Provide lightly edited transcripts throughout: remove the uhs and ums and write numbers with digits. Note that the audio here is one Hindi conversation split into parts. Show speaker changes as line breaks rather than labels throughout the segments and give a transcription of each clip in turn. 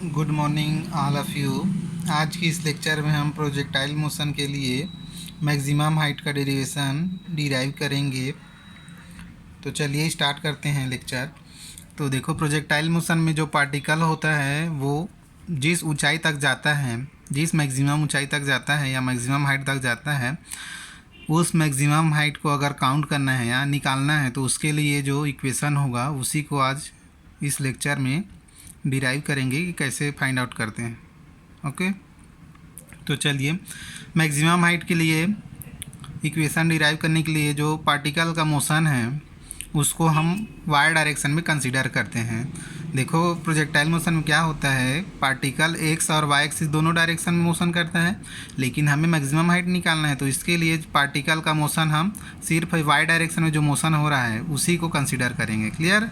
Good morning all of you. आज की इस लेक्चर में हम प्रोजेक्टाइल मोशन के लिए मैक्सिमम हाइट का डेरिवेशन डिराइव करेंगे। तो चलिए स्टार्ट करते हैं लेक्चर। तो देखो, प्रोजेक्टाइल मोशन में जो पार्टिकल होता है वो जिस ऊंचाई तक जाता है, जिस मैक्सिमम ऊंचाई तक जाता है या मैक्सिमम हाइट तक जाता है, उस मैक्सिमम हाइट को अगर काउंट करना है या निकालना है तो उसके लिए जो इक्वेशन होगा उसी को आज इस लेक्चर में डिराइव करेंगे कि कैसे फाइंड आउट करते हैं। ओके, तो चलिए, मैक्सिमम हाइट के लिए इक्वेशन डिराइव करने के लिए जो पार्टिकल का मोशन है उसको हम वाई डायरेक्शन में कंसीडर करते हैं। देखो, प्रोजेक्टाइल मोशन में क्या होता है, पार्टिकल एक्स और वाई एक्सिस दोनों डायरेक्शन में मोशन करता है, लेकिन हमें मैक्सिमम हाइट निकालना है तो इसके लिए पार्टिकल का मोशन हम सिर्फ वाई डायरेक्शन में जो मोशन हो रहा है उसी को कंसीडर करेंगे। क्लियर?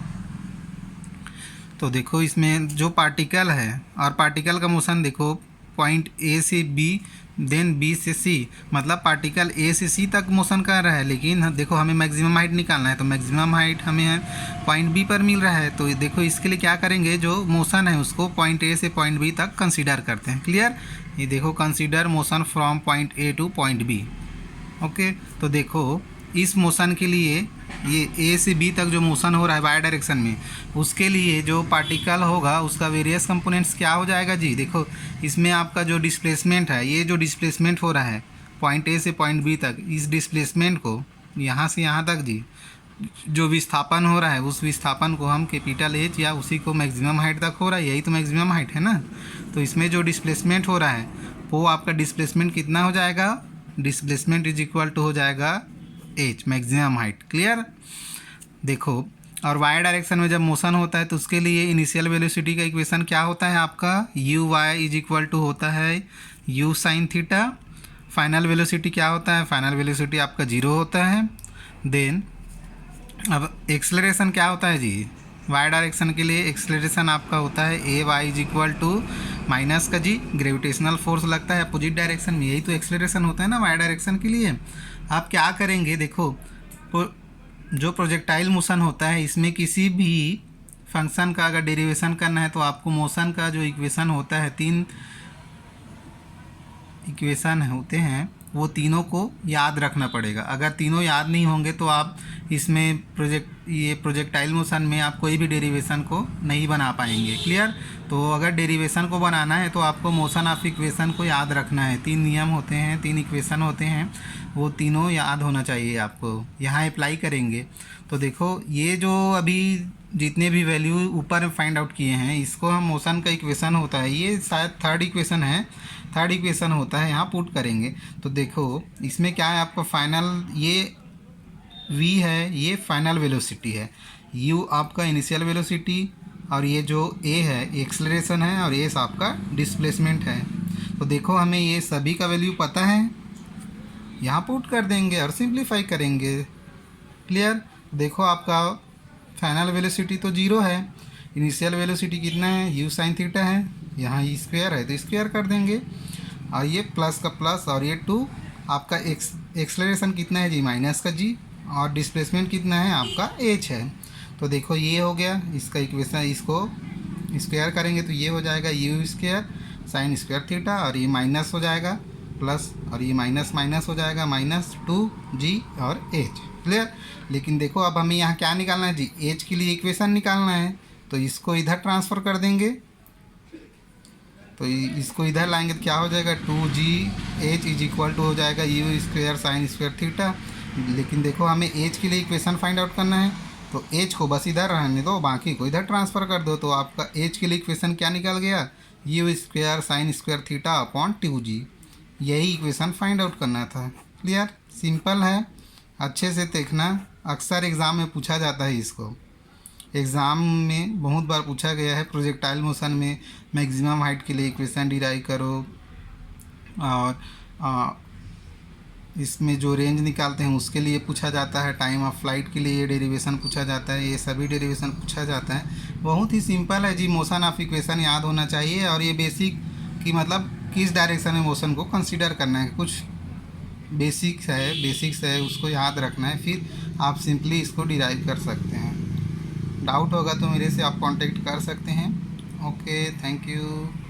तो देखो, इसमें जो पार्टिकल है और पार्टिकल का मोशन देखो, पॉइंट ए से बी देन बी से सी, मतलब पार्टिकल ए से सी तक मोशन कर रहा है, लेकिन देखो हमें मैक्सिमम हाइट निकालना है तो मैक्सिमम हाइट हमें पॉइंट बी पर मिल रहा है। तो देखो, इसके लिए क्या करेंगे, जो मोशन है उसको पॉइंट ए से पॉइंट बी तक कंसीडर करते हैं। क्लियर? ये देखो, consider motion from point A to point B. Okay, तो देखो इस मोशन के लिए ये ए से बी तक जो मोशन हो रहा है वाई डायरेक्शन में, उसके लिए जो पार्टिकल होगा उसका वेरियस कंपोनेंट्स क्या हो जाएगा जी। देखो, इसमें आपका जो डिस्प्लेसमेंट है, ये जो डिस्प्लेसमेंट हो रहा है पॉइंट ए से पॉइंट बी तक, इस डिस्प्लेसमेंट को यहाँ से यहाँ तक जी जो विस्थापन हो रहा है उस विस्थापन को हम कैपिटल एच या उसी को मैक्सिमम हाइट तक हो रहा है, यही तो मैक्सिमम हाइट है ना। तो इसमें जो डिस्प्लेसमेंट हो रहा है वो आपका डिस्प्लेसमेंट कितना हो जाएगा, डिस्प्लेसमेंट इज इक्वल टू हो जाएगा एच, मैक्सिमम हाइट। क्लियर? देखो, और वाई डायरेक्शन में जब मोशन होता है तो उसके लिए इनिशियल वेलोसिटी का इक्वेशन क्या होता है आपका, u y is equal to होता है u sine theta. Final velocity क्या होता है, फाइनल वेलोसिटी आपका 0 होता है। देन अब एक्सेलरेशन क्या होता है जी, वाई डायरेक्शन के लिए एक्सेलरेशन आपका होता है a y is equal to minus का जी ग्रेविटेशनल फोर्स लगता है अपोजिट डायरेक्शन में, यही तो एक्सेलरेशन होता है ना वाई डायरेक्शन के लिए। आप क्या करेंगे, देखो जो प्रोजेक्टाइल मोशन होता है इसमें किसी भी फंक्शन का अगर डेरिवेशन करना है तो आपको मोशन का जो इक्वेशन होता है, 3 इक्वेशन होते हैं, वो तीनों को याद रखना पड़ेगा। अगर तीनों याद नहीं होंगे तो आप इसमें प्रोजेक्टाइल मोशन में आप कोई भी डेरिवेशन को नहीं बना पाएंगे। क्लियर? तो अगर डेरिवेशन को बनाना है तो आपको मोशन ऑफ इक्वेशन को याद रखना है। 3 नियम होते हैं, 3 इक्वेशन होते हैं, वो तीनों याद होना चाहिए आपको। यहाँ अप्लाई करेंगे तो देखो, ये जो अभी जितने भी वैल्यू ऊपर फाइंड आउट किए हैं इसको हम मोशन का इक्वेशन होता है, ये शायद थर्ड इक्वेशन है, थर्ड इक्वेशन होता है, यहाँ पुट करेंगे। तो देखो इसमें क्या है, आपका फाइनल ये v है, ये फाइनल वेलोसिटी है, u आपका इनिशियल वेलोसिटी, और ये जो a है एक्सेलरेशन है, और ये आपका डिस्प्लेसमेंट है। तो देखो हमें ये सभी का वैल्यू पता है, यहाँ पुट कर देंगे और सिंप्लीफाई करेंगे। क्लियर? देखो, आपका फाइनल वेलोसिटी तो 0 है, इनिशियल वेलोसिटी कितना है, यू साइन थीटा है, यहाँ ई स्क्वायर है तो स्क्वायर कर देंगे, और ये प्लस का प्लस, और ये 2 आपका एक्सेलरेशन कितना है जी, माइनस का जी, और डिस्प्लेसमेंट कितना है आपका एच है। तो देखो ये हो गया इसका इक्वेशन, इसको स्क्वायर करेंगे तो ये हो जाएगा you square sine square theta, और ये माइनस हो जाएगा प्लस, और ये माइनस माइनस हो जाएगा माइनस 2g और h। क्लियर? लेकिन देखो अब हमें यहाँ क्या निकालना है जी, h के लिए इक्वेशन निकालना है, तो इसको इधर ट्रांसफ़र कर देंगे, तो इसको इधर लाएंगे तो क्या हो जाएगा, 2gh इज इक्वल टू हो जाएगा you square sine square theta. लेकिन देखो हमें h के लिए इक्वेशन फाइंड आउट करना है, तो h को बस इधर रहने दो, बाकी को इधर ट्रांसफ़र कर दो, तो आपका h के लिए इक्वेशन क्या निकल गया, you square sine square theta upon 2g। यही इक्वेशन फाइंड आउट करना था। क्लियर? सिंपल है, अच्छे से देखना, अक्सर एग्ज़ाम में पूछा जाता है इसको, एग्ज़ाम में बहुत बार पूछा गया है। प्रोजेक्टाइल मोशन में मैक्सिमम हाइट के लिए इक्वेशन डिराइव करो, और इसमें जो रेंज निकालते हैं उसके लिए पूछा जाता है, टाइम ऑफ फ्लाइट के लिए ये डेरिवेशन पूछा जाता है, ये सभी डेरिवेशन पूछा जाता है। बहुत ही सिंपल है जी, मोशन ऑफ इक्वेशन याद होना चाहिए, और ये बेसिक की मतलब किस डायरेक्शन में मोशन को कंसीडर करना है, कुछ बेसिक्स है उसको याद रखना है, फिर आप सिंपली इसको डिराइव कर सकते हैं। डाउट होगा तो मेरे से आप कांटेक्ट कर सकते हैं। Okay, thank you.